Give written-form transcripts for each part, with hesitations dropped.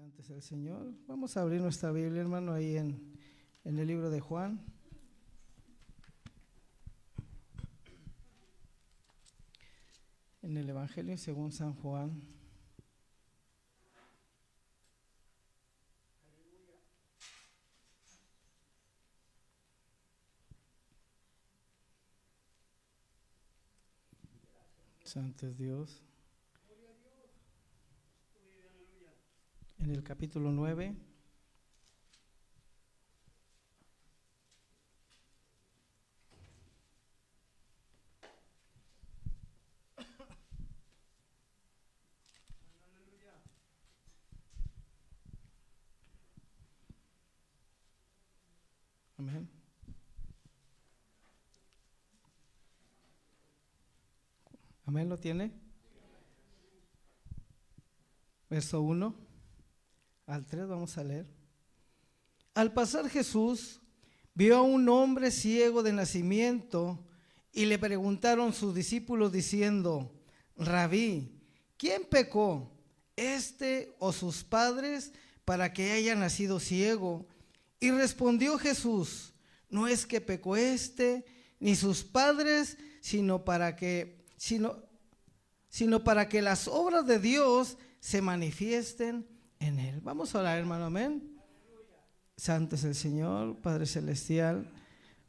Santo es el Señor. Vamos a abrir nuestra Biblia, hermano, ahí en el libro de Juan. En el Evangelio según San Juan. Santo es Dios. En el capítulo 9. Amén. Amén, ¿lo tiene? Verso 1 al 3 vamos a leer. Al pasar Jesús vio a un hombre ciego de nacimiento y le preguntaron sus discípulos diciendo: Rabí, ¿quién pecó, este o sus padres, para que haya nacido ciego? Y respondió Jesús: no es que pecó este ni sus padres, sino para que las obras de Dios se manifiesten en él. Vamos a orar, hermano. Amén. Santo es el Señor, Padre celestial,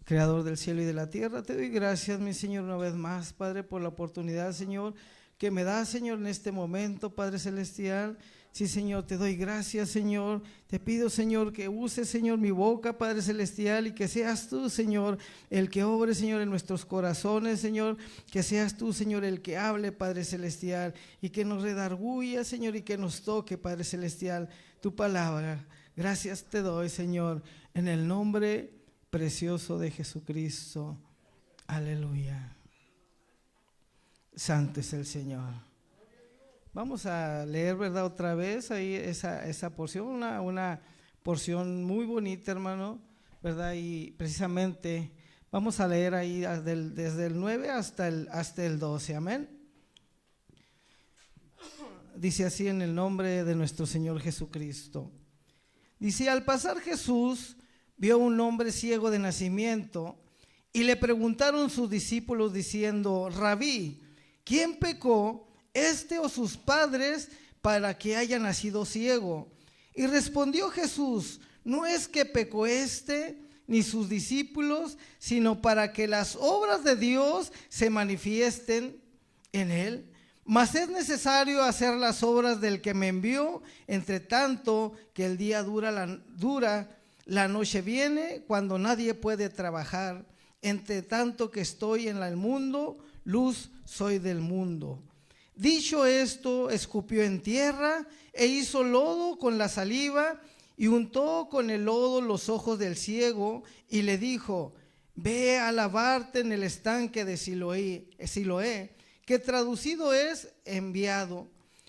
Creador del cielo y de la tierra. Te doy gracias, mi Señor, una vez más, Padre, por la oportunidad, Señor, que me da, Señor, en este momento, Padre celestial. Sí, Señor, te doy gracias, Señor. Te pido, Señor, que uses, Señor, mi boca, Padre celestial, y que seas tú, Señor, el que obre, Señor, en nuestros corazones, Señor. Que seas tú, Señor, el que hable, Padre celestial, y que nos redarguya, Señor, y que nos toque, Padre celestial, tu palabra. Gracias te doy, Señor, en el nombre precioso de Jesucristo. Aleluya. Santo es el Señor. Vamos a leer, ¿verdad? Otra vez ahí esa porción, una porción muy bonita, hermano, ¿verdad? Y precisamente vamos a leer ahí desde el 9 hasta el 12, amén. Dice así en el nombre de nuestro Señor Jesucristo. Dice: al pasar Jesús vio a un hombre ciego de nacimiento y le preguntaron sus discípulos diciendo: Rabí, ¿quién pecó, este o sus padres, para que haya nacido ciego? Y respondió Jesús: no es que pecó este ni sus discípulos, sino para que las obras de Dios se manifiesten en él. Mas es necesario hacer las obras del que me envió, entre tanto que el día dura, la noche viene, cuando nadie puede trabajar. Entre tanto que estoy en el mundo, luz soy del mundo. Dicho esto, escupió en tierra e hizo lodo con la saliva y untó con el lodo los ojos del ciego y le dijo: ve a lavarte en el estanque de Siloé, que traducido es enviado.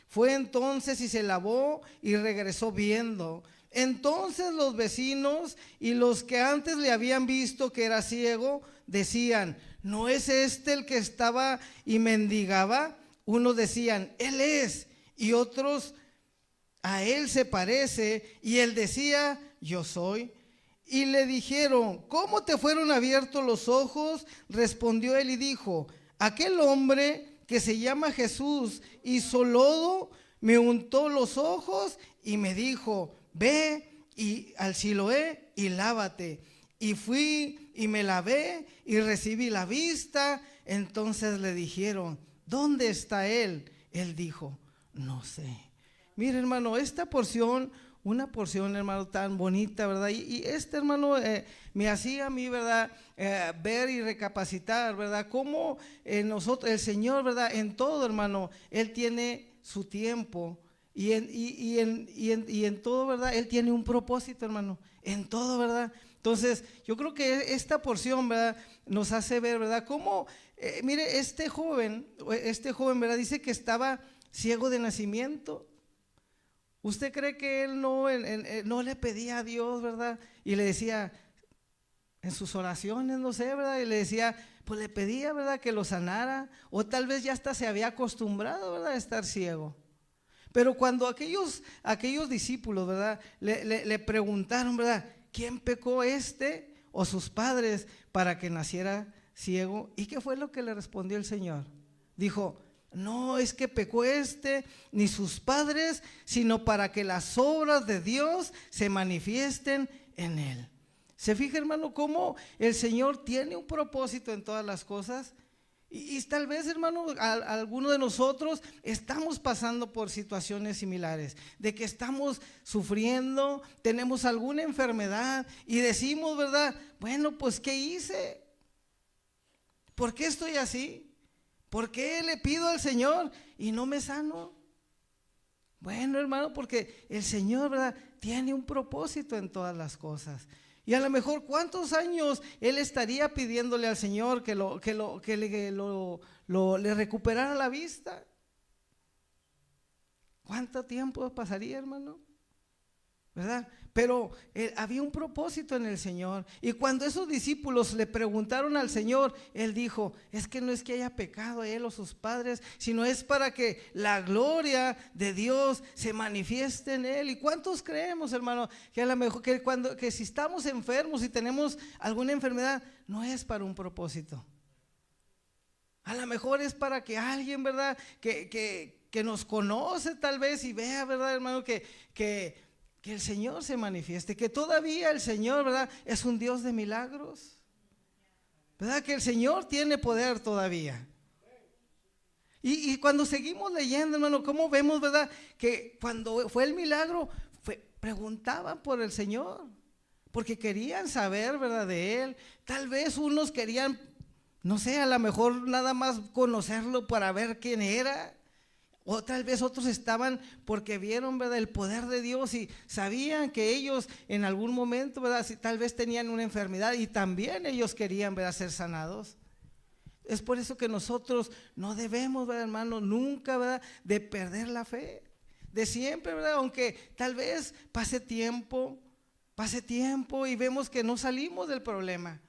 Fue entonces y se lavó y regresó viendo. Entonces los vecinos y los que antes le habían visto que era ciego decían: ¿no es este el que estaba y mendigaba? Unos decían: él es, y otros: a él se parece, y él decía: yo soy. Y le dijeron: ¿cómo te fueron abiertos los ojos? Respondió él y dijo: aquel hombre que se llama Jesús hizo lodo, me untó los ojos y me dijo: ve y al Siloé y lávate. Y fui y me lavé y recibí la vista. Entonces le dijeron: ¿dónde está él? Él dijo: no sé. Mire, hermano, esta porción, una porción, hermano, tan bonita, ¿verdad? Y este, hermano, me hacía a mí, ¿verdad? Ver y recapacitar, ¿verdad? Cómo nosotros, el Señor, ¿verdad? En todo, hermano, Él tiene su tiempo y en todo, ¿verdad? Él tiene un propósito, hermano, en todo, ¿verdad? Entonces, yo creo que esta porción, ¿verdad? Nos hace ver, ¿verdad? Cómo, mire, este joven, ¿verdad? Dice que estaba ciego de nacimiento. ¿Usted cree que él no le pedía a Dios, verdad? Y le decía en sus oraciones, no sé, ¿verdad? Y le decía, pues le pedía, ¿verdad? Que lo sanara. O tal vez ya hasta se había acostumbrado, ¿verdad? A estar ciego. Pero cuando aquellos discípulos, ¿verdad? Le preguntaron, ¿verdad? ¿Quién pecó, o sus padres, para que naciera ciego? ¿Y qué fue lo que le respondió el Señor? Dijo, no es que pecó ni sus padres, sino para que las obras de Dios se manifiesten en él. ¿Se fija, hermano, cómo el Señor tiene un propósito en todas las cosas? Y tal vez, hermano, alguno de nosotros estamos pasando por situaciones similares, de que estamos sufriendo, tenemos alguna enfermedad y decimos, ¿verdad? Bueno, pues ¿qué hice? ¿Por qué estoy así? ¿Por qué le pido al Señor y no me sano? Bueno, hermano, porque el Señor, ¿verdad?, tiene un propósito en todas las cosas. Y a lo mejor, ¿cuántos años él estaría pidiéndole al Señor que le recuperara la vista? ¿Cuánto tiempo pasaría, hermano? ¿Verdad? Pero había un propósito en el Señor. Y cuando esos discípulos le preguntaron al Señor, él dijo, es que no es que haya pecado él o sus padres, sino es para que la gloria de Dios se manifieste en él. ¿Y cuántos creemos, hermano, que a lo mejor que si estamos enfermos y tenemos alguna enfermedad, no es para un propósito? A lo mejor es para que alguien, ¿verdad?, que nos conoce tal vez y vea, ¿verdad, hermano, que el Señor se manifieste, que todavía el Señor, ¿verdad?, es un Dios de milagros, ¿verdad?, que el Señor tiene poder todavía. Y cuando seguimos leyendo, hermano, ¿cómo vemos, verdad?, que cuando fue el milagro, preguntaban por el Señor, porque querían saber, ¿verdad?, de Él. Tal vez unos querían, no sé, a lo mejor nada más conocerlo para ver quién era. O tal vez otros estaban porque vieron, ¿verdad?, el poder de Dios y sabían que ellos en algún momento, ¿verdad?, si tal vez tenían una enfermedad y también ellos querían, ¿verdad?, ser sanados. Es por eso que nosotros no debemos, ¿verdad, hermano?, nunca, ¿verdad?, de perder la fe. De siempre, ¿verdad?, aunque tal vez pase tiempo y vemos que no salimos del problema.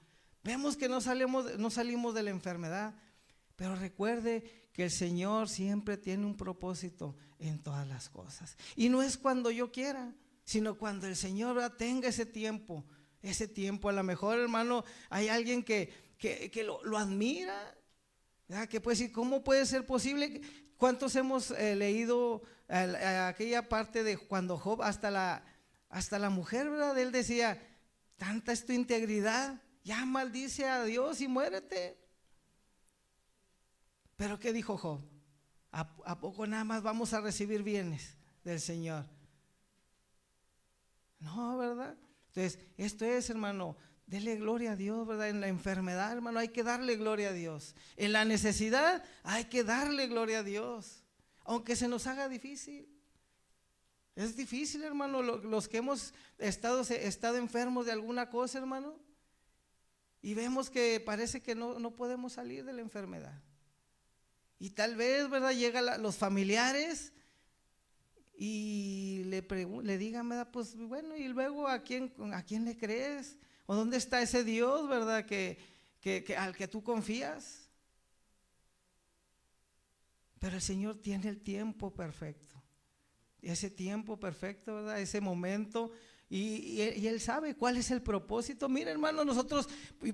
Vemos que no salimos de la enfermedad. Pero recuerde que el Señor siempre tiene un propósito en todas las cosas. Y no es cuando yo quiera, sino cuando el Señor, ¿verdad?, tenga ese tiempo. A lo mejor, hermano, hay alguien que lo admira, ¿verdad?, que puede decir, ¿cómo puede ser posible? ¿Cuántos hemos leído aquella parte de cuando Job, hasta la mujer, ¿verdad?, él decía, tanta es tu integridad, ya maldice a Dios y muérete. Pero ¿qué dijo Job? ¿A poco nada más vamos a recibir bienes del Señor? No, ¿verdad? Entonces, esto es, hermano, dele gloria a Dios, ¿verdad? En la enfermedad, hermano, hay que darle gloria a Dios. En la necesidad, hay que darle gloria a Dios. Aunque se nos haga difícil. Es difícil, hermano, los que hemos estado enfermos de alguna cosa, hermano. Y vemos que parece que no podemos salir de la enfermedad. Y tal vez, ¿verdad?, llegan los familiares y le digan, ¿verdad?, pues bueno, y luego ¿a quién le crees? ¿O dónde está ese Dios, verdad, al que tú confías? Pero el Señor tiene el tiempo perfecto. Ese tiempo perfecto, ¿verdad?, ese momento. Y Él sabe cuál es el propósito. Mira, hermano, nosotros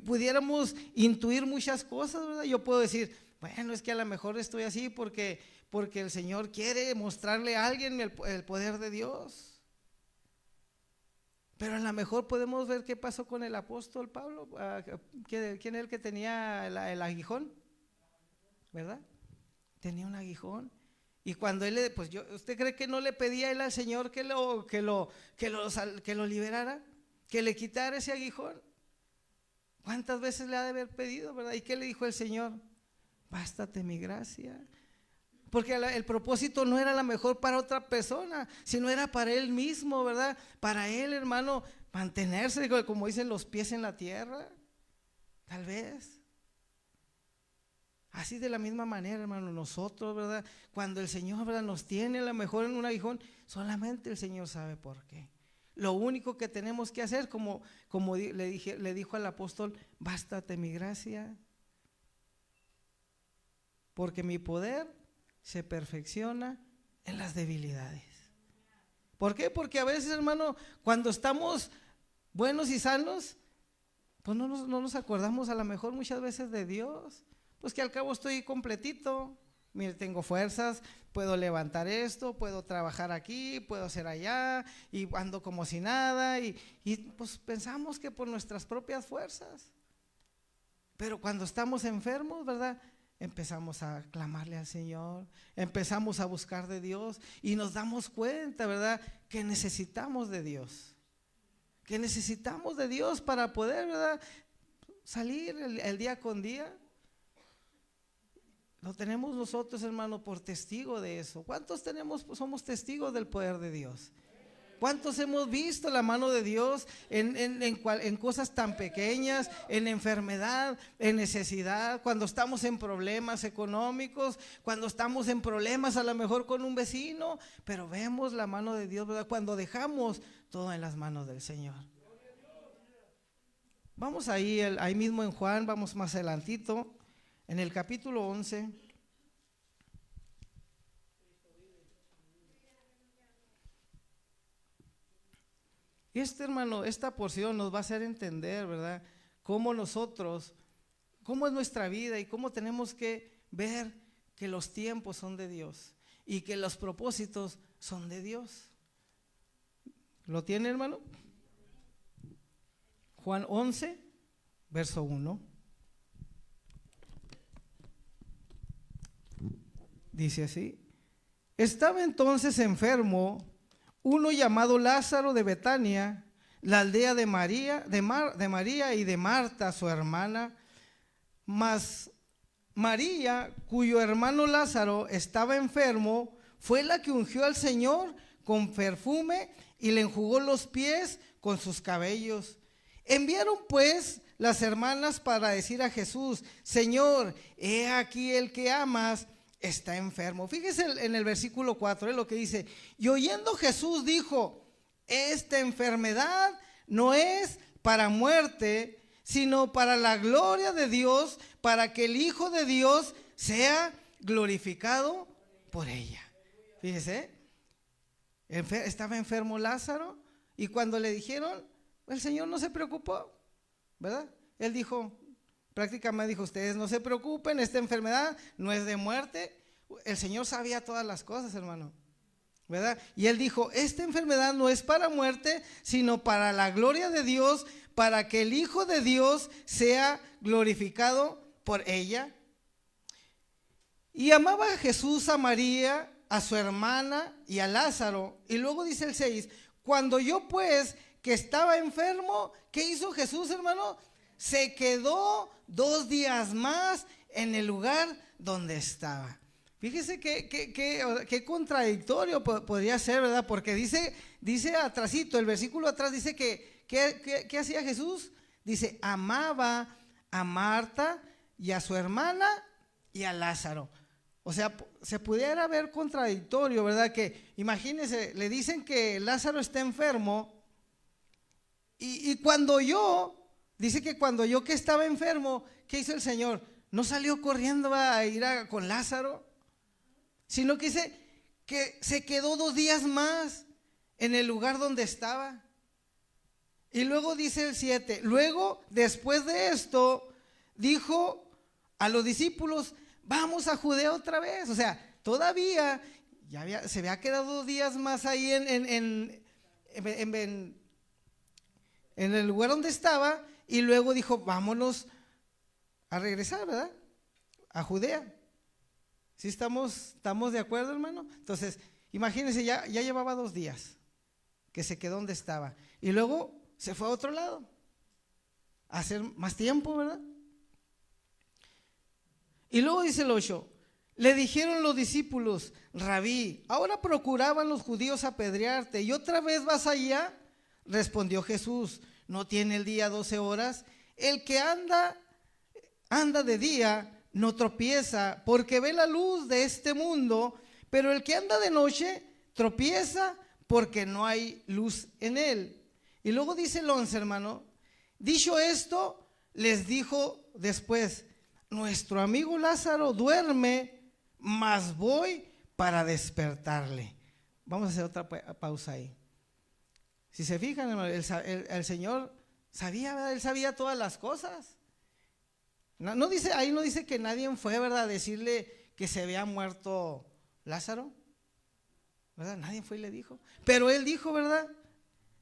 pudiéramos intuir muchas cosas, ¿verdad? Yo puedo decir, bueno, es que a lo mejor estoy así porque el Señor quiere mostrarle a alguien el poder de Dios. Pero a lo mejor podemos ver qué pasó con el apóstol Pablo. ¿Quién es el que tenía el aguijón? ¿Verdad? Tenía un aguijón. Y cuando él, ¿usted cree que no le pedía él al Señor que lo liberara? Que le quitara ese aguijón. ¿Cuántas veces le ha de haber pedido, verdad? ¿Y qué le dijo el Señor? Bástate mi gracia. Porque el propósito no era a lo mejor para otra persona, sino era para él mismo, ¿verdad? Para él, hermano, mantenerse, como dicen, los pies en la tierra. Tal vez. Así de la misma manera, hermano, nosotros, ¿verdad? Cuando el Señor, ¿verdad?, nos tiene a lo mejor en un aguijón, solamente el Señor sabe por qué. Lo único que tenemos que hacer, como le dijo al apóstol, bástate mi gracia, porque mi poder se perfecciona en las debilidades. ¿Por qué? Porque a veces, hermano, cuando estamos buenos y sanos, pues no nos acordamos a lo mejor muchas veces de Dios. Pues que al cabo estoy completito, mire, tengo fuerzas, puedo levantar esto, puedo trabajar aquí, puedo hacer allá, y ando como si nada, y pues pensamos que por nuestras propias fuerzas. Pero cuando estamos enfermos, ¿verdad?, empezamos a clamarle al Señor, empezamos a buscar de Dios y nos damos cuenta, ¿verdad?, que necesitamos de Dios. Que necesitamos de Dios para poder, ¿verdad?, salir el día con día. Lo tenemos nosotros, hermano, por testigo de eso. ¿Cuántos somos testigos del poder de Dios? ¿Cuántos hemos visto la mano de Dios en cosas tan pequeñas, en enfermedad, en necesidad, cuando estamos en problemas económicos, cuando estamos en problemas a lo mejor con un vecino, pero vemos la mano de Dios, ¿verdad?, cuando dejamos todo en las manos del Señor. Vamos ahí mismo en Juan, vamos más adelantito, en el capítulo 11. Hermano, esta porción nos va a hacer entender, ¿verdad?, cómo es nuestra vida y cómo tenemos que ver que los tiempos son de Dios y que los propósitos son de Dios. ¿Lo tiene, hermano? Juan 11, verso 1. Dice así: estaba entonces enfermo uno llamado Lázaro de Betania, la aldea de María, de María y de Marta, su hermana. Mas María, cuyo hermano Lázaro estaba enfermo, fue la que ungió al Señor con perfume y le enjugó los pies con sus cabellos. Enviaron pues las hermanas para decir a Jesús: Señor, he aquí el que amas está enfermo. Fíjese en el versículo 4, lo que dice: y oyendo Jesús dijo: esta enfermedad no es para muerte, sino para la gloria de Dios, para que el Hijo de Dios sea glorificado por ella. Fíjese, estaba enfermo Lázaro, y cuando le dijeron, el Señor no se preocupó, ¿verdad? Él dijo, prácticamente dijo: ustedes no se preocupen, esta enfermedad no es de muerte. El Señor sabía todas las cosas, hermano, ¿verdad? Y Él dijo: esta enfermedad no es para muerte, sino para la gloria de Dios, para que el Hijo de Dios sea glorificado por ella. Y amaba a Jesús a María, a su hermana y a Lázaro. Y luego dice el 6, cuando oyó pues que estaba enfermo, ¿qué hizo Jesús, hermano? Se quedó 2 días más en el lugar donde estaba. Fíjese qué contradictorio podría ser, ¿verdad? Porque dice atrasito, el versículo atrás dice ¿qué hacía Jesús? Dice: amaba a Marta y a su hermana y a Lázaro. O sea, se pudiera ver contradictorio, ¿verdad? Que imagínense, le dicen que Lázaro está enfermo, y dice que cuando oyó que estaba enfermo, ¿qué hizo el Señor? No salió corriendo a ir con Lázaro, sino que dice que se quedó 2 días más en el lugar donde estaba. Y luego dice el 7, luego después de esto dijo a los discípulos: vamos a Judea otra vez. O sea, todavía se había quedado 2 días más ahí en el lugar donde estaba, y luego dijo: vámonos a regresar, ¿verdad?, a Judea. ¿Sí estamos de acuerdo, hermano? Entonces, imagínense, ya llevaba 2 días que se quedó donde estaba, y luego se fue a otro lado a hacer más tiempo, ¿verdad? Y luego dice el 8, le dijeron los discípulos: Rabí, ahora procuraban los judíos apedrearte, ¿y otra vez vas allá? Respondió Jesús: ¿no tiene el día 12 horas? El que anda de día no tropieza, porque ve la luz de este mundo, pero el que anda de noche tropieza porque no hay luz en él. Y luego dice el 11, hermano: dicho esto, les dijo después: nuestro amigo Lázaro duerme, mas voy para despertarle. Vamos a hacer otra pausa ahí. Si se fijan, hermano, el Señor sabía, ¿verdad? Él sabía todas las cosas. No dice, ahí no dice que nadie fue, ¿verdad?, a decirle que se había muerto Lázaro, ¿verdad? Nadie fue y le dijo. Pero él dijo, ¿verdad?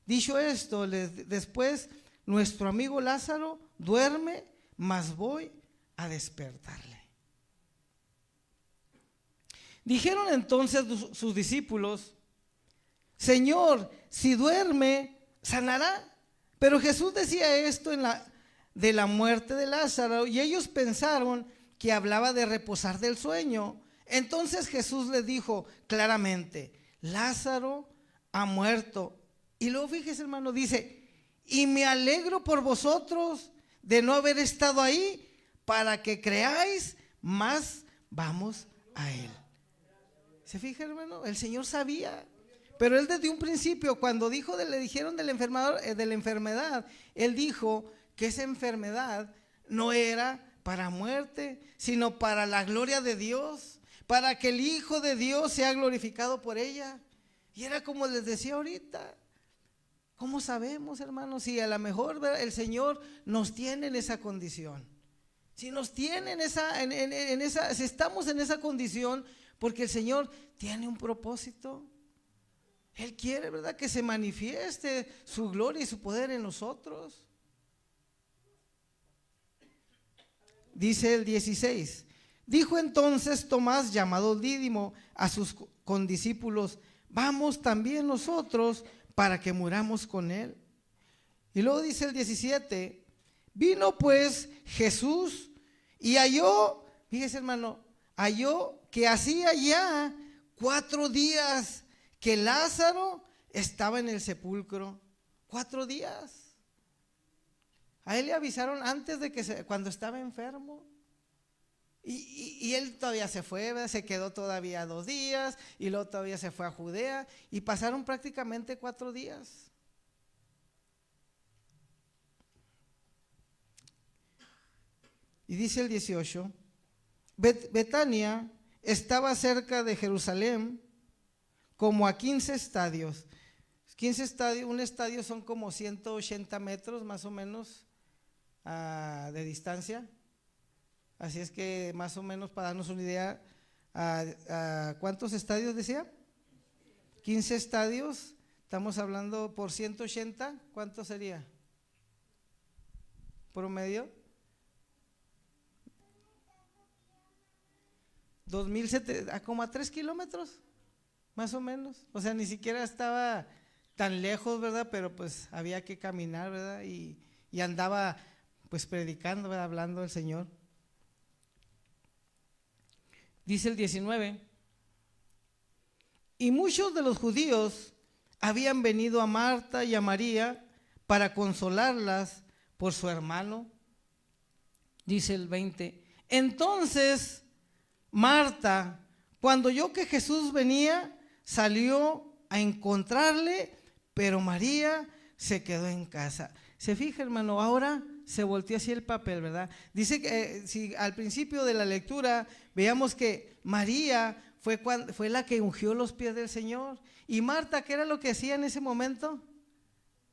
Dicho esto, después nuestro amigo Lázaro duerme, mas voy a despertarle. Dijeron entonces sus discípulos: Señor, si duerme, sanará. Pero Jesús decía esto de la muerte de Lázaro, y ellos pensaron que hablaba de reposar del sueño. Entonces Jesús les dijo claramente: Lázaro ha muerto. Y luego fíjese, hermano, dice: y me alegro por vosotros de no haber estado ahí, para que creáis, más vamos a él. ¿Se fija, hermano? El Señor sabía. Pero él desde un principio, cuando le dijeron de la enfermedad, él dijo que esa enfermedad no era para muerte, sino para la gloria de Dios, para que el Hijo de Dios sea glorificado por ella. Y era como les decía ahorita. ¿Cómo sabemos, hermanos, si a lo mejor el Señor nos tiene en esa condición? Si nos tiene en esa, si estamos en esa condición, porque el Señor tiene un propósito. Él quiere, ¿verdad?, que se manifieste su gloria y su poder en nosotros. Dice el 16: dijo entonces Tomás, llamado Dídimo, a sus condiscípulos: vamos también nosotros para que muramos con él. Y luego dice el 17: vino pues Jesús y halló, fíjese, hermano, halló que hacía ya 4 días que Lázaro estaba en el sepulcro. 4 días. A él le avisaron antes de que cuando estaba enfermo. Y él todavía se fue, ¿verdad? Se quedó todavía 2 días y luego todavía se fue a Judea y pasaron prácticamente 4 días. Y dice el 18: Betania estaba cerca de Jerusalén, como a 15 estadios. 15 estadios, un estadio son como 180 metros más o menos de distancia. Así es que más o menos, para darnos una idea, ¿cuántos estadios decía? 15 estadios, estamos hablando por 180, ¿cuánto sería? ¿Promedio? 2,700, como a 3 kilómetros, más o menos. O sea, ni siquiera estaba tan lejos, ¿verdad? Pero pues había que caminar, ¿verdad? Y andaba pues predicando, ¿verdad?, hablando del Señor. Dice el 19: y muchos de los judíos habían venido a Marta y a María para consolarlas por su hermano. Dice el 20: entonces Marta, cuando oyó que Jesús venía, salió a encontrarle, pero María se quedó en casa. Se fija, hermano, ahora se volteó así el papel, ¿verdad? Dice que si al principio de la lectura veíamos que María fue la que ungió los pies del Señor, y Marta, ¿qué era lo que hacía en ese momento?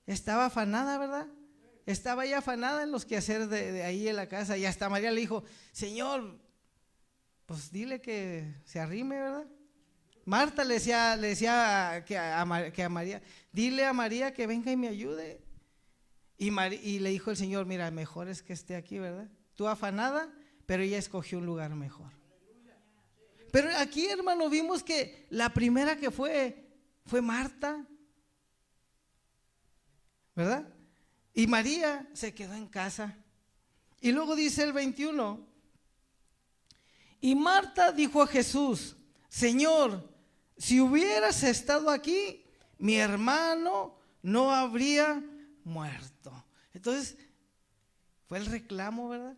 Estaba afanada, ¿verdad? Estaba ya afanada en los quehaceres de ahí en la casa, y hasta María le dijo: Señor, pues dile que se arrime, ¿verdad? Marta le decía que a María: dile a María que venga y me ayude. Y le dijo el Señor: mira, mejor es que esté aquí, ¿verdad? Tú afanada, pero ella escogió un lugar mejor. Pero aquí, hermano, vimos que la primera que fue Marta, ¿verdad? Y María se quedó en casa. Y luego dice el 21: y Marta dijo a Jesús: Señor, si hubieras estado aquí, mi hermano no habría muerto. Entonces, fue el reclamo, ¿verdad?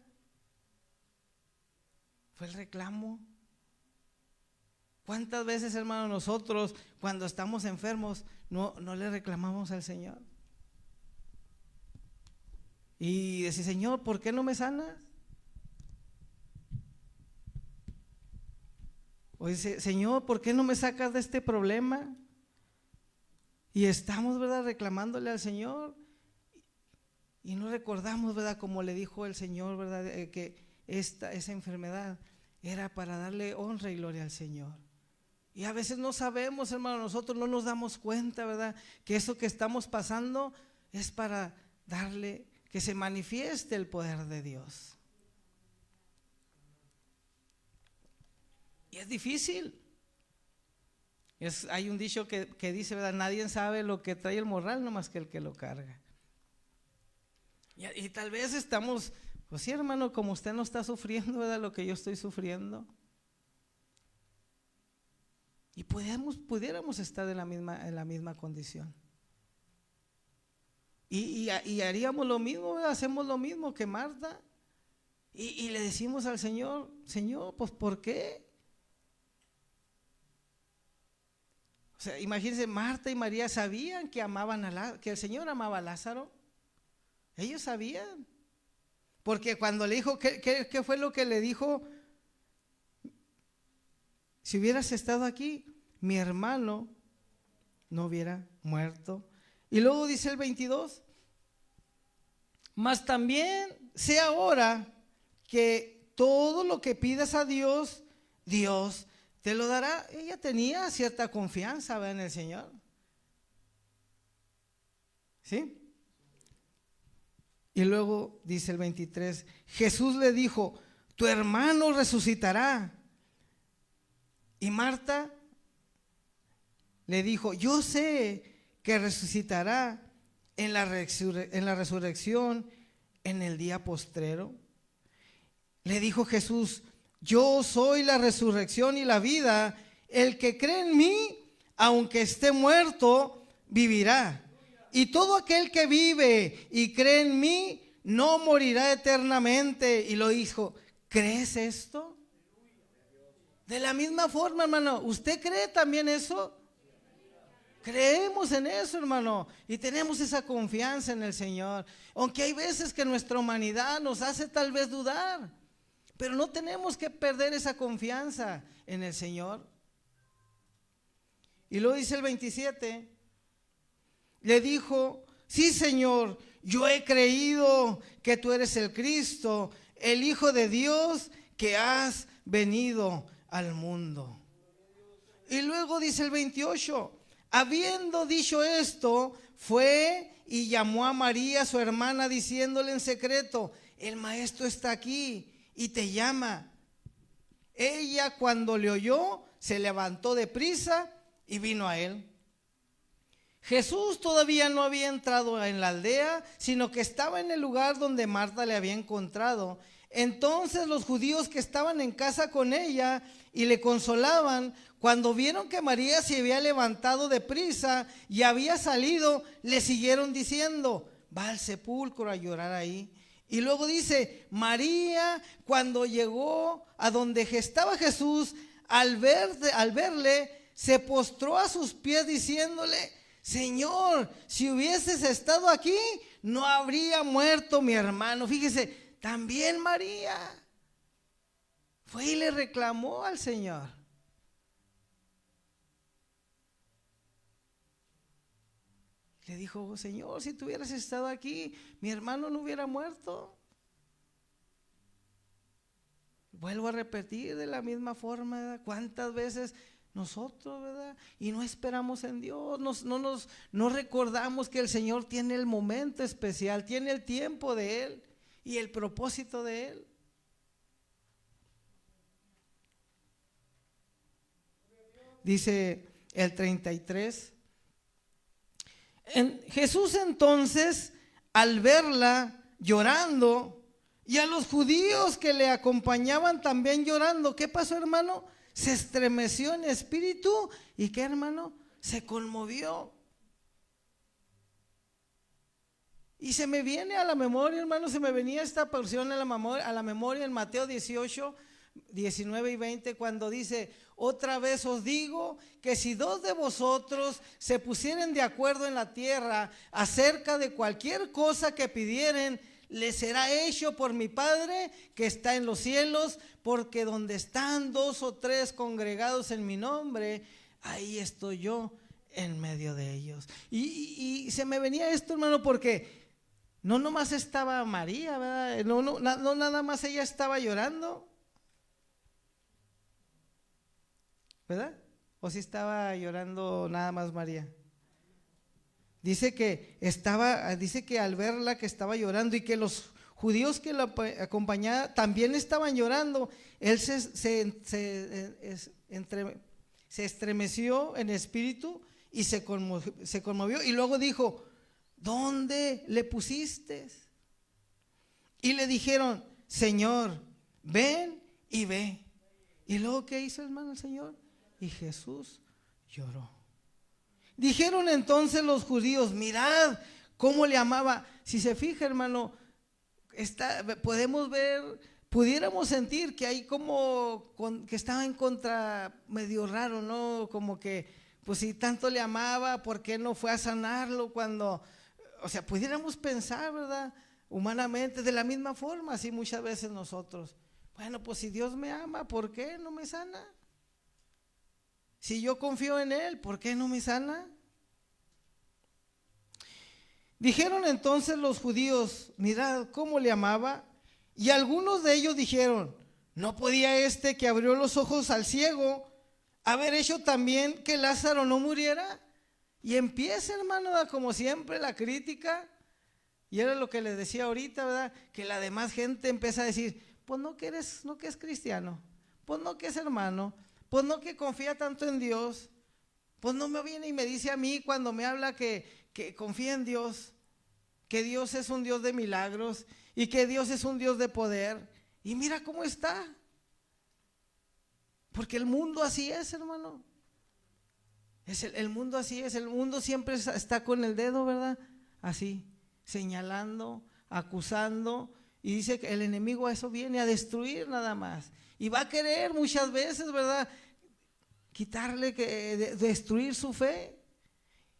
Fue el reclamo. ¿Cuántas veces, hermano, nosotros cuando estamos enfermos no le reclamamos al Señor? Y decir: Señor, ¿por qué no me sanas? O dice, Señor, ¿por qué no me sacas de este problema? Y estamos, ¿verdad?, reclamándole al Señor y no recordamos, ¿verdad?, como le dijo el Señor, ¿verdad?, que esa enfermedad era para darle honra y gloria al Señor. Y a veces no sabemos, hermano, nosotros no nos damos cuenta, ¿verdad?, que eso que estamos pasando es para darle, que se manifieste el poder de Dios. Y es difícil. Hay un dicho que dice, ¿verdad?, nadie sabe lo que trae el morral, no más que el que lo carga. Y tal vez estamos, pues sí, hermano, como usted no está sufriendo, ¿verdad?, lo que yo estoy sufriendo. Y pudiéramos estar en la misma condición. Y haríamos lo mismo, ¿verdad? Hacemos lo mismo que Marta. Y le decimos al Señor, Señor, pues ¿por qué? O sea, imagínense, Marta y María sabían que que el Señor amaba a Lázaro. Ellos sabían. Porque cuando le dijo, ¿qué fue lo que le dijo? Si hubieras estado aquí, mi hermano no hubiera muerto. Y luego dice el 22, mas también sé ahora que todo lo que pidas a Dios, Dios te lo dará. Ella tenía cierta confianza, ¿verdad?, en el Señor. ¿Sí? Y luego dice el 23, Jesús le dijo, tu hermano resucitará. Y Marta le dijo, yo sé que resucitará en la resurrección en el día postrero. Le dijo Jesús, yo soy la resurrección y la vida. El que cree en mí, aunque esté muerto, vivirá. Y todo aquel que vive y cree en mí, no morirá eternamente. Y lo dijo, ¿crees esto? De la misma forma, hermano, ¿usted cree también eso? Creemos en eso, hermano, y tenemos esa confianza en el Señor. Aunque hay veces que nuestra humanidad nos hace tal vez dudar, pero no tenemos que perder esa confianza en el Señor. Y luego dice el 27, le dijo, sí, Señor, yo he creído que tú eres el Cristo, el Hijo de Dios, que has venido al mundo. Y luego dice el 28, habiendo dicho esto, fue y llamó a María, su hermana, diciéndole en secreto, el maestro está aquí y te llama. Ella, cuando le oyó, se levantó deprisa y vino a él. Jesús todavía no había entrado en la aldea, sino que estaba en el lugar donde Marta le había encontrado. Entonces los judíos que estaban en casa con ella y le consolaban, cuando vieron que María se había levantado deprisa y había salido, le siguieron diciendo, va al sepulcro a llorar ahí. Y luego dice, María, cuando llegó a donde estaba Jesús, al verle, se postró a sus pies diciéndole, Señor, si hubieses estado aquí, no habría muerto mi hermano. Fíjese, también María fue y le reclamó al Señor. Le dijo, Señor, si tú hubieras estado aquí, mi hermano no hubiera muerto. Vuelvo a repetir de la misma forma, ¿verdad? ¿Cuántas veces nosotros, verdad? Y no esperamos en Dios, no recordamos que el Señor tiene el momento especial, tiene el tiempo de Él y el propósito de Él. Dice el 33. Jesús entonces, al verla llorando, y a los judíos que le acompañaban también llorando, ¿qué pasó, hermano? Se estremeció en espíritu y ¿qué, hermano? Se conmovió. Y se me viene a la memoria, hermano, se me venía esta porción a la memoria en Mateo 18, 19 y 20, cuando dice, otra vez os digo que si dos de vosotros se pusieren de acuerdo en la tierra acerca de cualquier cosa que pidieren, le será hecho por mi Padre que está en los cielos, porque donde están 2 o 3 congregados en mi nombre, ahí estoy yo en medio de ellos. Y se me venía esto, hermano, porque no nomás estaba María, ¿verdad? No nada más ella estaba llorando, ¿verdad? ¿O si estaba llorando nada más María? Dice que al verla que estaba llorando y que los judíos que la acompañaban también estaban llorando, él se estremeció en espíritu y se conmovió y luego dijo: ¿dónde le pusiste? Y le dijeron: Señor, ven y ve. Y luego, ¿qué hizo, hermano, el Señor? Y Jesús lloró. Dijeron entonces los judíos: mirad cómo le amaba. Si se fija, hermano, pudiéramos sentir que hay como que estaba en contra, medio raro, ¿no? Como que, pues si tanto le amaba, ¿por qué no fue a sanarlo cuando? O sea, pudiéramos pensar, ¿verdad? Humanamente, de la misma forma, así muchas veces nosotros. Bueno, pues si Dios me ama, ¿por qué no me sana? Si yo confío en Él, ¿por qué no me sana? Dijeron entonces los judíos: mirad cómo le amaba. Y algunos de ellos dijeron: ¿no podía este que abrió los ojos al ciego haber hecho también que Lázaro no muriera? Y empieza, hermano, como siempre, la crítica. Y era lo que les decía ahorita, ¿verdad? Que la demás gente empieza a decir: pues no que es cristiano, pues no que es hermano, pues no que confía tanto en Dios, pues no me viene y me dice a mí cuando me habla que confía en Dios, que Dios es un Dios de milagros y que Dios es un Dios de poder. Y mira cómo está. Porque el mundo así es, hermano. El mundo así es, el mundo siempre está con el dedo, ¿verdad? Así, señalando, acusando. Y dice que el enemigo a eso viene, a destruir nada más. Y va a querer muchas veces, ¿verdad? Quitarle, destruir su fe.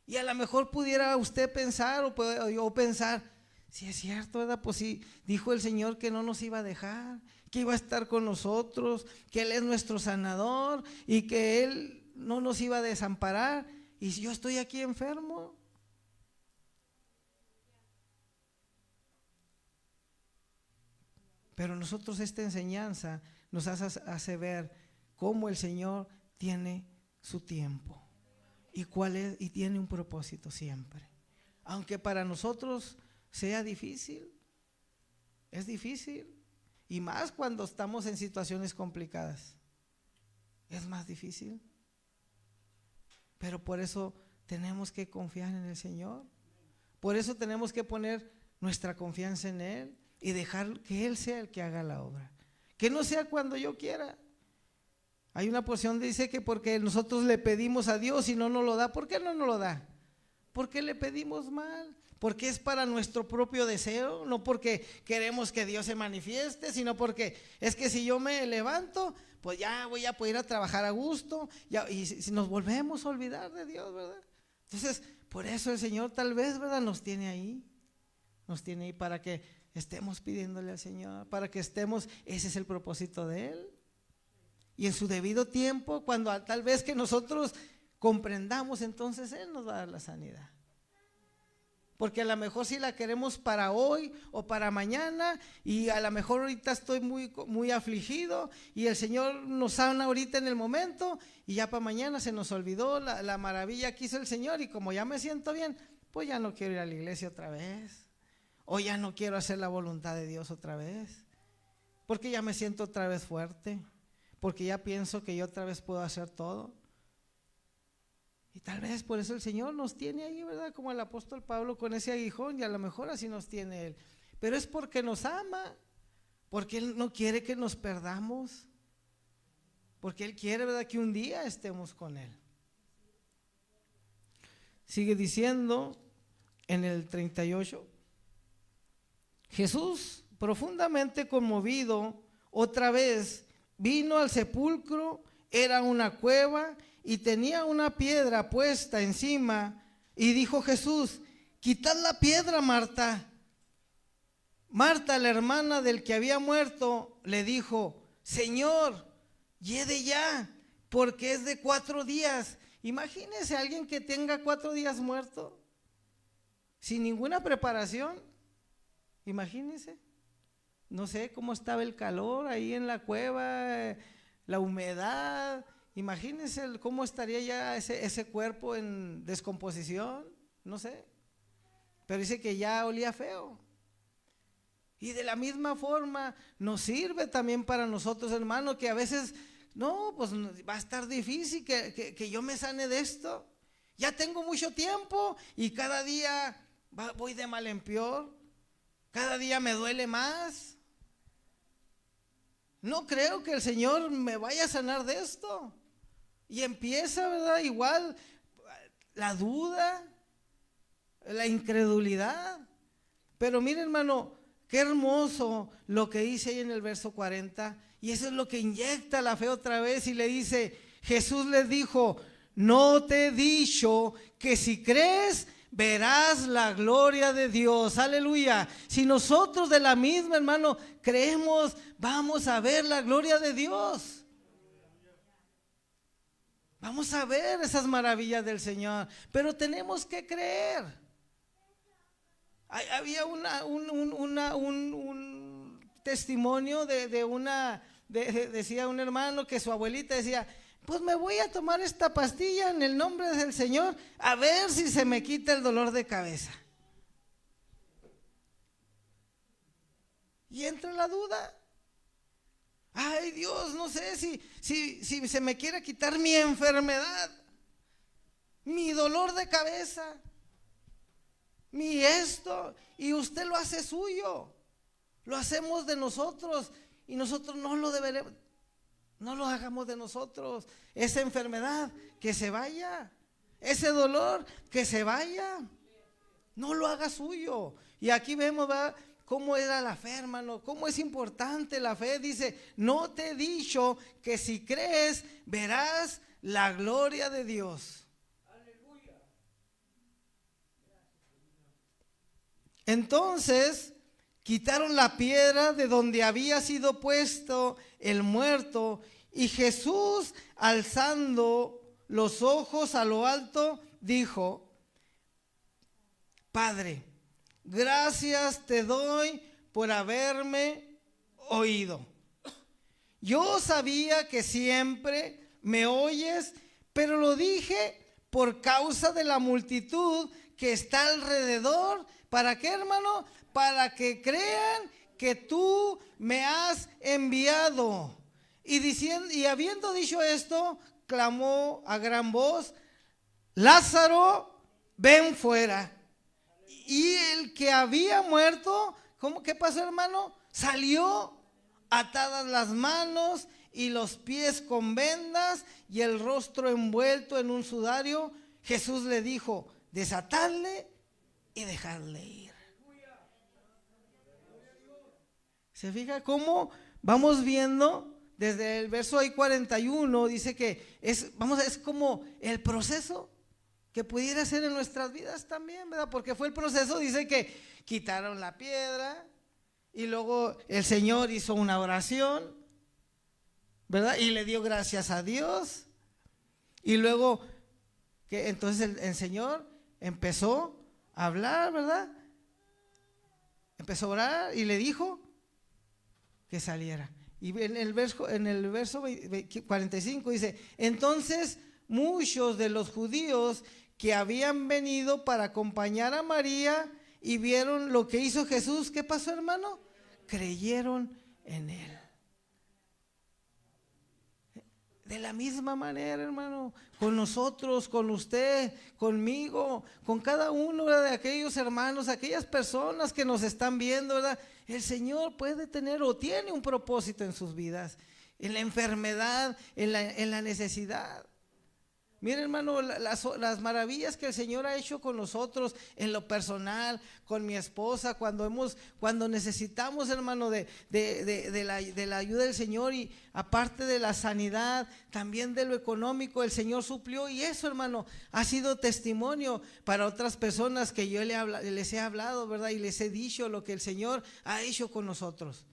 Y a lo mejor pudiera usted pensar o yo pensar: si es cierto, ¿verdad? Pues sí, dijo el Señor que no nos iba a dejar, que iba a estar con nosotros, que Él es nuestro sanador y que Él no nos iba a desamparar. Y si yo estoy aquí enfermo. Pero nosotros esta enseñanza nos hace ver cómo el Señor tiene su tiempo y cuál es, y tiene un propósito siempre. Aunque para nosotros sea difícil, es difícil, y más cuando estamos en situaciones complicadas, es más difícil. Pero por eso tenemos que confiar en el Señor, por eso tenemos que poner nuestra confianza en Él y dejar que Él sea el que haga la obra, que no sea cuando yo quiera. Hay una porción que dice que porque nosotros le pedimos a Dios y no nos lo da. ¿Por qué no nos lo da? Porque le pedimos mal, porque es para nuestro propio deseo, no porque queremos que Dios se manifieste, sino porque es que si yo me levanto, pues ya voy a poder ir a trabajar a gusto, y si nos volvemos a olvidar de Dios, ¿verdad? Entonces, por eso el Señor tal vez, ¿verdad?, nos tiene ahí para que estemos pidiéndole al Señor, para que estemos, ese es el propósito de Él. Y en su debido tiempo, cuando tal vez que nosotros comprendamos, entonces Él nos va a dar la sanidad. Porque a lo mejor si la queremos para hoy o para mañana, y a lo mejor ahorita estoy muy afligido y el Señor nos sana ahorita en el momento, y ya para mañana se nos olvidó la maravilla que hizo el Señor, y como ya me siento bien, pues ya no quiero ir a la iglesia otra vez, o ya no quiero hacer la voluntad de Dios otra vez, porque ya me siento otra vez fuerte, porque ya pienso que yo otra vez puedo hacer todo. Y tal vez por eso el Señor nos tiene ahí, ¿verdad? Como el apóstol Pablo con ese aguijón, y a lo mejor así nos tiene Él. Pero es porque nos ama, porque Él no quiere que nos perdamos, porque Él quiere, ¿verdad?, que un día estemos con Él. Sigue diciendo en el 38, Jesús, profundamente conmovido, otra vez vino al sepulcro. Era una cueva y tenía una piedra puesta encima, y dijo Jesús: quitad la piedra, Marta. Marta, la hermana del que había muerto, le dijo: Señor, llegue ya, porque es de 4 días. Imagínese a alguien que tenga 4 días muerto, sin ninguna preparación. Imagínese. No sé cómo estaba el calor ahí en la cueva, la humedad. Imagínense cómo estaría ya ese cuerpo en descomposición, no sé. Pero dice que ya olía feo. Y de la misma forma nos sirve también para nosotros, hermano, que a veces, no, pues va a estar difícil que yo me sane de esto. Ya tengo mucho tiempo y cada día voy de mal en peor. Cada día me duele más. No creo que el Señor me vaya a sanar de esto. Y empieza, ¿verdad? Igual la duda, la incredulidad. Pero mire, hermano, qué hermoso lo que dice ahí en el verso 40. Y eso es lo que inyecta la fe otra vez. Y le dice, Jesús les dijo: no te he dicho que si crees verás la gloria de Dios. Aleluya. Si nosotros de la misma, hermano, creemos, vamos a ver la gloria de Dios. Vamos a ver esas maravillas del Señor. Pero tenemos que creer. Había un testimonio decía un hermano que su abuelita decía: pues me voy a tomar esta pastilla en el nombre del Señor, a ver si se me quita el dolor de cabeza. Y entra la duda. Ay, Dios, no sé si se me quiere quitar mi enfermedad, mi dolor de cabeza, mi esto. Y usted lo hace suyo, lo hacemos de nosotros, y nosotros no lo deberemos. No lo hagamos de nosotros. Esa enfermedad, que se vaya. Ese dolor, que se vaya. No lo haga suyo. Y aquí vemos, ¿verdad?, cómo era la fe, hermano. Cómo es importante la fe. Dice: no te he dicho que si crees verás la gloria de Dios. Aleluya. Entonces quitaron la piedra de donde había sido puesto el muerto, y Jesús, alzando los ojos a lo alto, dijo: Padre, gracias te doy por haberme oído. Yo sabía que siempre me oyes, pero lo dije por causa de la multitud que está alrededor. ¿Para qué, hermano? Para que crean que tú me has enviado. Y habiendo dicho esto, clamó a gran voz: Lázaro, ven fuera. Y el que había muerto, ¿qué pasó, hermano? Salió, atadas las manos y los pies con vendas y el rostro envuelto en un sudario. Jesús le dijo: desatadle y dejadle ir. ¿Se fija cómo vamos viendo desde el verso 41? Dice que es como el proceso que pudiera ser en nuestras vidas también, ¿verdad? Porque fue el proceso. Dice que quitaron la piedra y luego el Señor hizo una oración, ¿verdad? Y le dio gracias a Dios. Y luego que entonces el Señor empezó a hablar, ¿verdad? Empezó a orar y le dijo que saliera. Y en el verso 45 dice: entonces muchos de los judíos que habían venido para acompañar a María y vieron lo que hizo Jesús, ¿qué pasó, hermano? Creyeron en él. De la misma manera, hermano, con nosotros, con usted, conmigo, con cada uno, ¿verdad?, de aquellos hermanos, aquellas personas que nos están viendo, ¿verdad? El Señor puede tener o tiene un propósito en sus vidas, en la enfermedad, en la necesidad. Mire, hermano, las maravillas que el Señor ha hecho con nosotros en lo personal, con mi esposa, cuando necesitamos, hermano, de la ayuda del Señor, y aparte de la sanidad, también de lo económico, el Señor suplió, y eso, hermano, ha sido testimonio para otras personas que yo les he hablado, ¿verdad? Y les he dicho lo que el Señor ha hecho con nosotros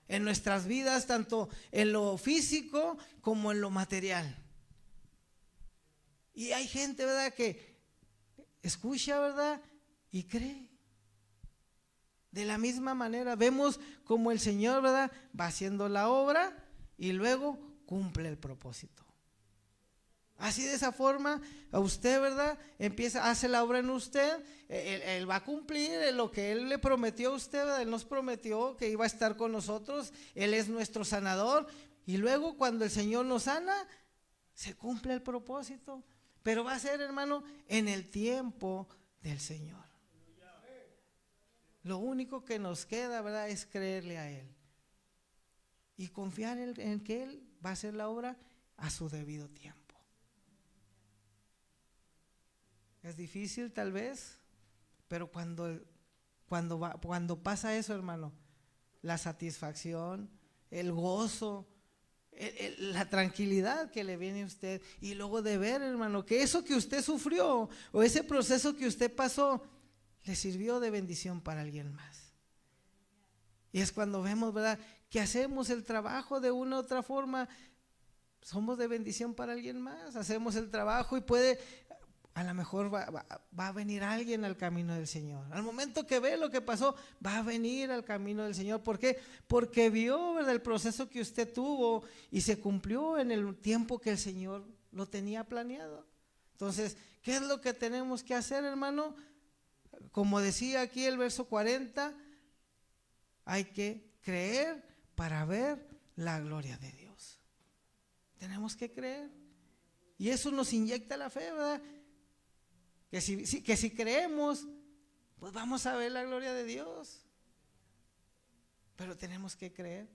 en nuestras vidas, tanto en lo físico como en lo material. Y hay gente, ¿verdad?, que escucha, ¿verdad?, y cree. De la misma manera vemos como el Señor, ¿verdad?, va haciendo la obra y luego cumple el propósito. Así, de esa forma, a usted, ¿verdad?, hace la obra en usted. Él va a cumplir lo que Él le prometió a usted, ¿verdad? Él nos prometió que iba a estar con nosotros. Él es nuestro sanador. Y luego, cuando el Señor nos sana, se cumple el propósito. Pero va a ser, hermano, en el tiempo del Señor. Lo único que nos queda, ¿verdad?, es creerle a Él y confiar en que Él va a hacer la obra a su debido tiempo. Es difícil tal vez, pero cuando pasa eso, hermano, la satisfacción, el gozo, la tranquilidad que le viene a usted, y luego de ver, hermano, que eso que usted sufrió o ese proceso que usted pasó le sirvió de bendición para alguien más. Y es cuando vemos, ¿verdad?, que hacemos el trabajo de una u otra forma, somos de bendición para alguien más. Hacemos el trabajo y a lo mejor va a venir alguien al camino del Señor. Al momento que ve lo que pasó, va a venir al camino del Señor. ¿Por qué? Porque vio, ¿verdad?, el proceso que usted tuvo y se cumplió en el tiempo que el Señor lo tenía planeado. Entonces, ¿qué es lo que tenemos que hacer, hermano? Como decía aquí el verso 40, hay que creer para ver la gloria de Dios. Tenemos que creer. Y eso nos inyecta la fe, ¿verdad? Que si creemos, pues vamos a ver la gloria de Dios. Pero tenemos que creer.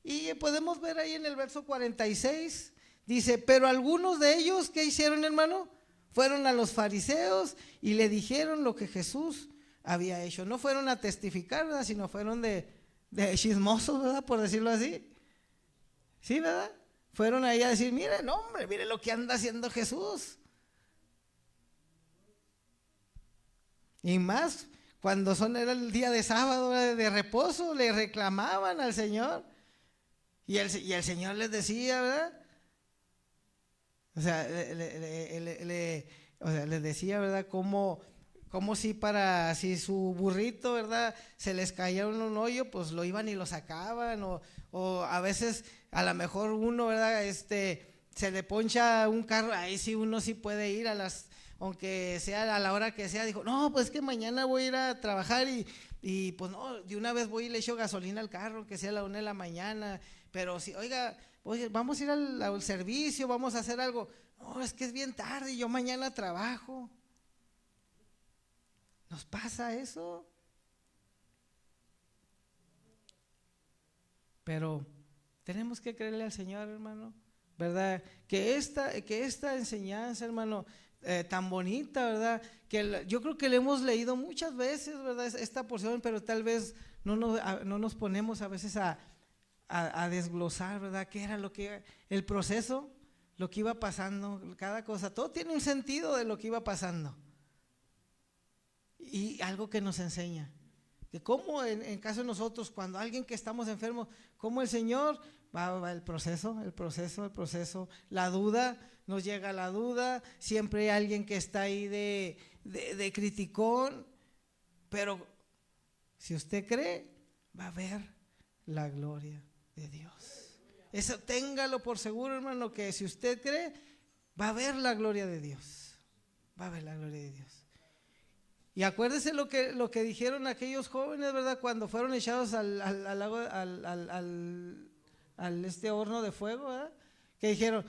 Y podemos ver ahí en el verso 46, dice: pero algunos de ellos, ¿qué hicieron, hermano? Fueron a los fariseos y le dijeron lo que Jesús había hecho. No fueron a testificar, ¿verdad?, sino fueron de chismosos, ¿verdad?, por decirlo así. ¿Sí, verdad? Fueron ahí a decir: mire, no, hombre, mire lo que anda haciendo Jesús. Y más cuando era el día de sábado, de reposo, le reclamaban al Señor. Y el Señor les decía, ¿verdad? O sea, les decía, ¿verdad?, como si su burrito, ¿verdad?, se les caía en un hoyo, pues lo iban y lo sacaban. O a veces, a lo mejor uno, ¿verdad?, se le poncha un carro, ahí sí uno sí puede ir aunque sea a la hora que sea. Dijo: no, pues que mañana voy a ir a trabajar y pues no, de una vez voy y le echo gasolina al carro, que sea a la 1 de la mañana. Pero si, oiga, vamos a ir al servicio, vamos a hacer algo. No, es que es bien tarde y yo mañana trabajo. ¿Nos pasa eso? Pero tenemos que creerle al Señor, hermano, ¿verdad? Que esta enseñanza, hermano, tan bonita, ¿verdad?, que yo creo que le hemos leído muchas veces, ¿verdad?, esta porción, pero tal vez no nos ponemos a veces a desglosar, ¿verdad?, qué era el proceso, lo que iba pasando, cada cosa. Todo tiene un sentido de lo que iba pasando. Y algo que nos enseña, que como en caso de nosotros, cuando alguien que estamos enfermos, como el Señor va el proceso, la duda, nos llega la duda, siempre hay alguien que está ahí de criticón, pero si usted cree, va a ver la gloria de Dios. Eso téngalo por seguro, hermano, que si usted cree, va a ver la gloria de Dios, va a ver la gloria de Dios. Y acuérdese lo que dijeron aquellos jóvenes, ¿verdad?, cuando fueron echados al lago, al horno de fuego, ¿verdad?, que dijeron: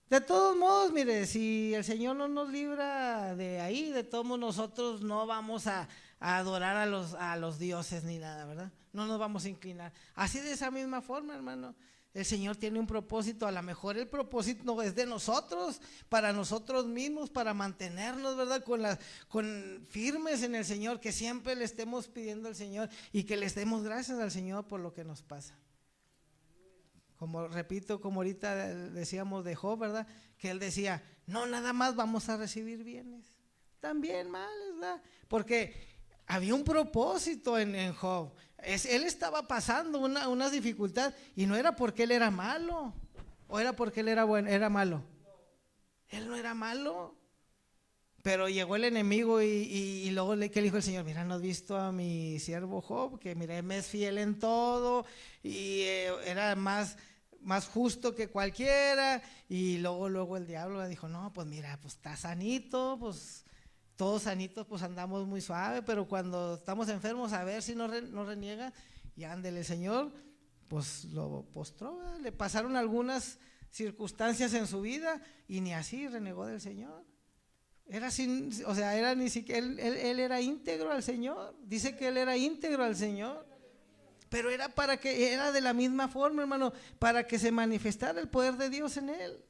de todos modos, mire, si el Señor no nos libra de ahí, de todos modos nosotros no vamos a adorar a los dioses ni nada, ¿verdad? No nos vamos a inclinar. Así, de esa misma forma, hermano, El Señor tiene un propósito, a lo mejor el propósito no es de nosotros, para nosotros mismos, para mantenernos, ¿verdad? Con firmes en el Señor, que siempre le estemos pidiendo al Señor y que le demos gracias al Señor por lo que nos pasa. Como repito, como ahorita decíamos de Job, ¿verdad? Que él decía, no nada más vamos a recibir bienes, también males, ¿verdad? Porque había un propósito en Job. Él estaba pasando una dificultad y no era porque él era malo, o era porque él era bueno, era malo. Él no era malo, pero llegó el enemigo y luego que le dijo el Señor, mira, ¿no has visto a mi siervo Job? Que mira, me es fiel en todo y era más justo que cualquiera. Y luego el diablo le dijo, no, pues mira, pues está sanito, pues todos sanitos pues andamos muy suave, pero cuando estamos enfermos a ver si no reniega. Y ándele, el Señor pues lo postró, ¿verdad? Le pasaron algunas circunstancias en su vida y ni así renegó del Señor. Era ni siquiera, él era íntegro al Señor. Dice que él era íntegro al Señor, pero era de la misma forma, hermano, para que se manifestara el poder de Dios en él.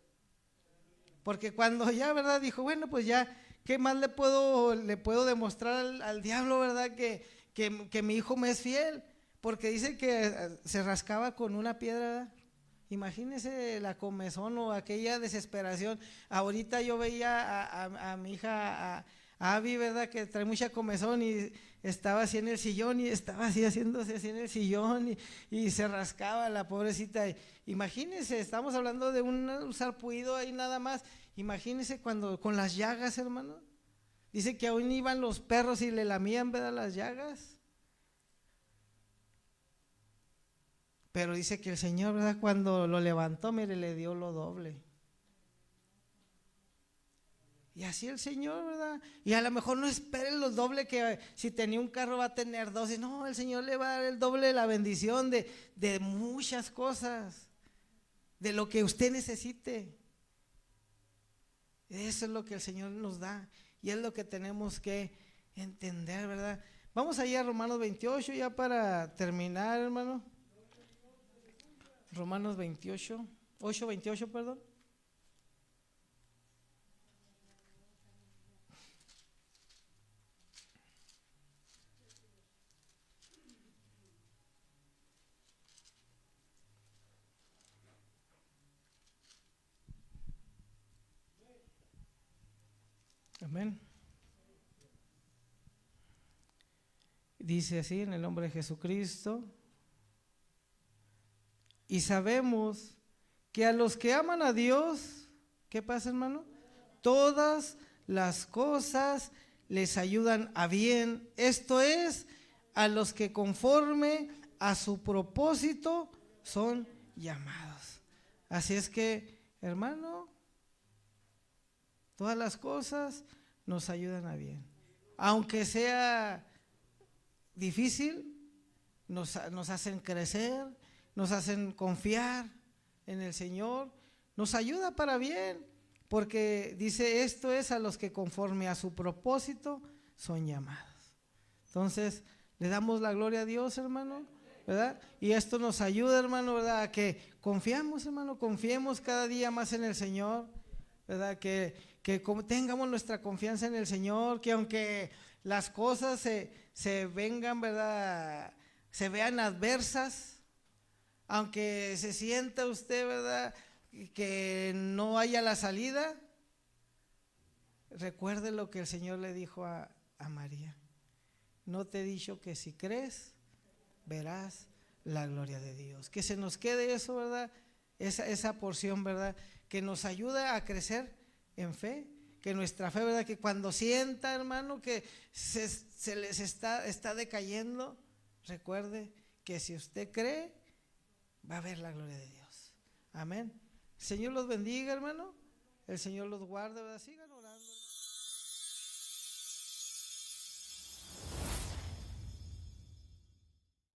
Porque cuando ya, ¿verdad? Dijo, bueno, pues ya, ¿qué más le puedo demostrar al diablo, verdad? Que mi hijo me es fiel. Porque dice que se rascaba con una piedra. Imagínese la comezón o aquella desesperación. Ahorita yo veía a mi hija, a Abby, ¿verdad? Que trae mucha comezón y estaba así en el sillón y estaba así haciéndose así en el sillón y se rascaba la pobrecita. Imagínese, estamos hablando de un sarpullido ahí nada más. Imagínese cuando con las llagas, hermano. Dice que aún iban los perros y le lamían, ¿verdad? Las llagas. Pero dice que el Señor, ¿verdad? Cuando lo levantó, mire, le dio lo doble. Y así el Señor, ¿verdad? Y a lo mejor no esperen lo doble, que si tenía un carro va a tener dos. Y no, el Señor le va a dar el doble de la bendición de muchas cosas, de lo que usted necesite. Eso es lo que el Señor nos da y es lo que tenemos que entender, ¿verdad? Vamos allá a Romanos 28 ya para terminar, hermano. Romanos 28, 8:28, perdón. Amén. Dice así, en el nombre de Jesucristo. Y sabemos que a los que aman a Dios, ¿qué pasa, hermano? Todas las cosas les ayudan a bien. Esto es, a los que conforme a su propósito son llamados. Así es que, hermano, todas las cosas nos ayudan a bien. Aunque sea difícil, nos hacen crecer, nos hacen confiar en el Señor, nos ayuda para bien, porque dice, esto es a los que conforme a su propósito son llamados. Entonces, le damos la gloria a Dios, hermano, ¿verdad? Y esto nos ayuda, hermano, ¿verdad? A que confiamos, hermano, confiemos cada día más en el Señor, ¿verdad? Que tengamos nuestra confianza en el Señor, que aunque las cosas se vengan, ¿verdad? Se vean adversas, aunque se sienta usted, ¿verdad?, que no haya la salida, recuerde lo que el Señor le dijo a María. No te he dicho que si crees, verás la gloria de Dios. Que se nos quede eso, ¿verdad? Esa porción, ¿verdad? Que nos ayuda a crecer en fe, que nuestra fe, ¿verdad? Que cuando sienta, hermano, que se les está decayendo, recuerde que si usted cree, va a ver la gloria de Dios. Amén. El Señor los bendiga, hermano. El Señor los guarde, ¿verdad? Síganos.